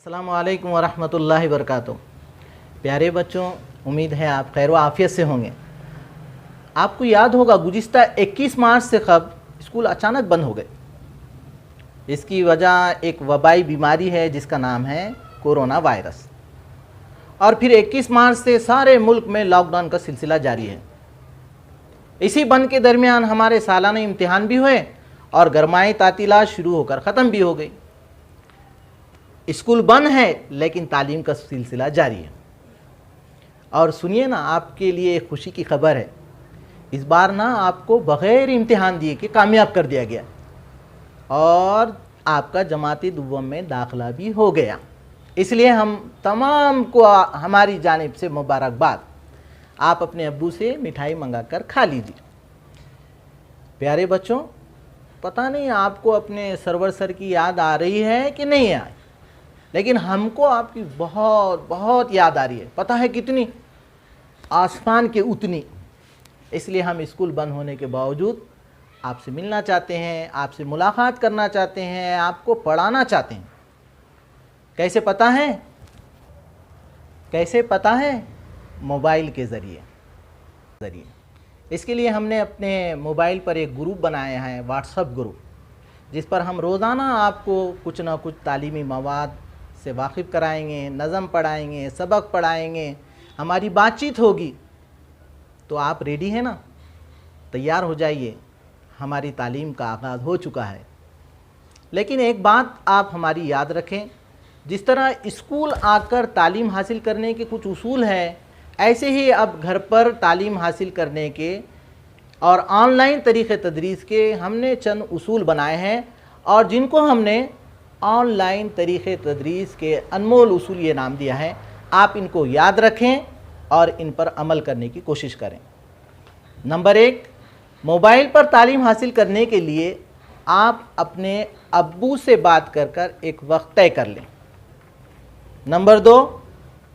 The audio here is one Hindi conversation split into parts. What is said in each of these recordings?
अस्सलामु अलैकुम वरहमतुल्लाहि वबरकातुहू। प्यारे बच्चों, उम्मीद है आप खैर व आफ़ियत से होंगे। आपको याद होगा गुज़िश्ता 21 मार्च से कब स्कूल अचानक बंद हो गए। इसकी वजह एक वबाई बीमारी है जिसका नाम है कोरोना वायरस। और फिर 21 मार्च से सारे मुल्क में लॉकडाउन का सिलसिला जारी है। इसी बंद के दरमियान हमारे सालाना इम्तिहान भी हुए और गरमाई तातीलात शुरू होकर ख़त्म भी हो गई। स्कूल बंद है लेकिन तालीम का सिलसिला जारी है। और सुनिए ना, आपके लिए खुशी की खबर है, इस बार ना आपको बग़ैर इम्तिहान दिए कि कामयाब कर दिया गया और आपका जमाती दुव्वम में दाखिला भी हो गया। इसलिए हम तमाम को हमारी जानिब से मुबारकबाद। आप अपने अब्बू से मिठाई मंगा कर खा लीजिए। प्यारे बच्चों, पता नहीं आपको अपने सरवर सर की याद आ रही है कि नहीं आई, लेकिन हमको आपकी बहुत बहुत याद आ रही है। पता है कितनी? आसमान के उतनी। इसलिए हम स्कूल बंद होने के बावजूद आपसे मिलना चाहते हैं, आपसे मुलाकात करना चाहते हैं, आपको पढ़ाना चाहते हैं। कैसे पता है? कैसे पता है? मोबाइल के ज़रिए। इसके लिए हमने अपने मोबाइल पर एक ग्रुप बनाया है, व्हाट्सएप ग्रुप, जिस पर हम रोज़ाना आपको कुछ ना कुछ तालीमी मवाद से वाकिफ़ कराएंगे, नज़म पढ़ाएंगे, सबक पढ़ाएंगे, हमारी बातचीत होगी। तो आप रेडी हैं ना? तैयार हो जाइए, हमारी तालीम का आगाज़ हो चुका है। लेकिन एक बात आप हमारी याद रखें, जिस तरह स्कूल आकर तालीम हासिल करने के कुछ उसूल हैं, ऐसे ही अब घर पर तालीम हासिल करने के और ऑनलाइन तरीक़े तदरीस के हमने चंद उसूल बनाए हैं और जिनको हमने ऑनलाइन तरीक़े तदरीस के अनमोल उसूल ये नाम दिया है। आप इनको याद रखें और इन पर अमल करने की कोशिश करें। नंबर 1, मोबाइल पर तालीम हासिल करने के लिए आप अपने अब्बू से बात कर कर एक वक्त तय कर लें। नंबर 2,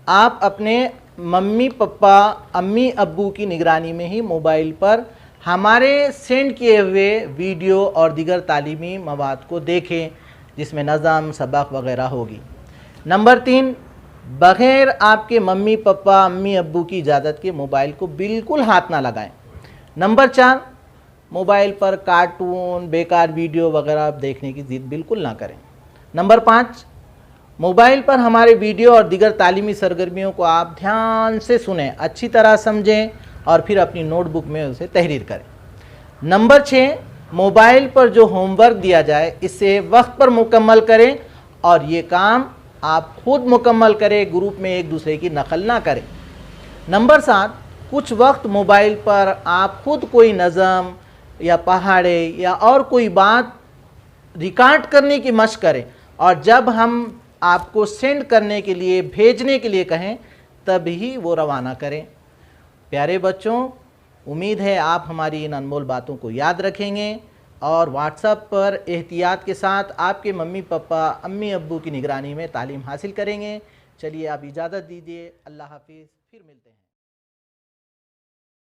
आप अपने मम्मी पापा अम्मी अब्बू की निगरानी में ही मोबाइल पर हमारे सेंड किए हुए वीडियो और दीगर तालीमी मवाद को देखें, जिसमें नज़म सबक वग़ैरह होगी। नंबर 3, बग़ैर आपके मम्मी पापा अम्मी अब्बू की इजाज़त के मोबाइल को बिल्कुल हाथ ना लगाएं। नंबर 4, मोबाइल पर कार्टून बेकार वीडियो वग़ैरह देखने की ज़िद बिल्कुल ना करें। नंबर 5, मोबाइल पर हमारे वीडियो और दीगर तालीमी सरगर्मियों को आप ध्यान से सुनें, अच्छी तरह समझें और फिर अपनी नोटबुक में उसे तहरीर करें। नंबर 6, मोबाइल पर जो होमवर्क दिया जाए इसे वक्त पर मुकम्मल करें और ये काम आप खुद मुकम्मल करें, ग्रुप में एक दूसरे की नकल ना करें। नंबर 7, कुछ वक्त मोबाइल पर आप खुद कोई नज़म या पहाड़े या और कोई बात रिकॉर्ड करने की मशक करें और जब हम आपको सेंड करने के लिए, भेजने के लिए कहें, तभी वो रवाना करें। प्यारे बच्चों, उम्मीद है आप हमारी इन अनमोल बातों को याद रखेंगे और व्हाट्सएप पर एहतियात के साथ आपके मम्मी पापा अम्मी अब्बू की निगरानी में तालीम हासिल करेंगे। चलिए आप इजाज़त दीजिए। अल्लाह हाफिज़, फिर मिलते हैं।